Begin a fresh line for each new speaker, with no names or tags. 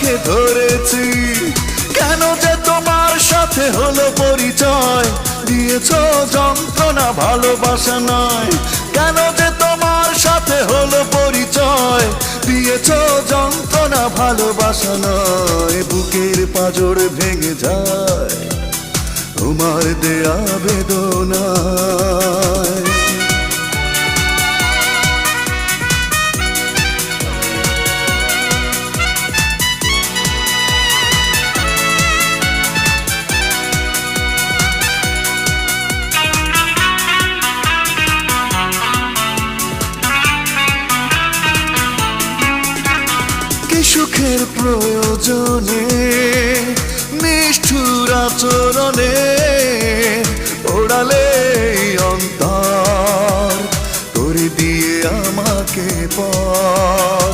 তোমাকে ধরেছি, কেন যে তোমার সাথে হলো পরিচয়, দিয়েছো যন্ত্রণা ভালোবাসা নয়। কেন যে তোমার সাথে হলো পরিচয়, দিয়েছো যন্ত্রণা ভালোবাসা নয়। বুকের পাঁজর ভেঙে যায় তোমার দেয়া বেদনায়। সুখের প্রয়োজনে নিষ্ঠুর আচরণে ওড়ালে অন্তর করে দিয়ে আমাকে পর।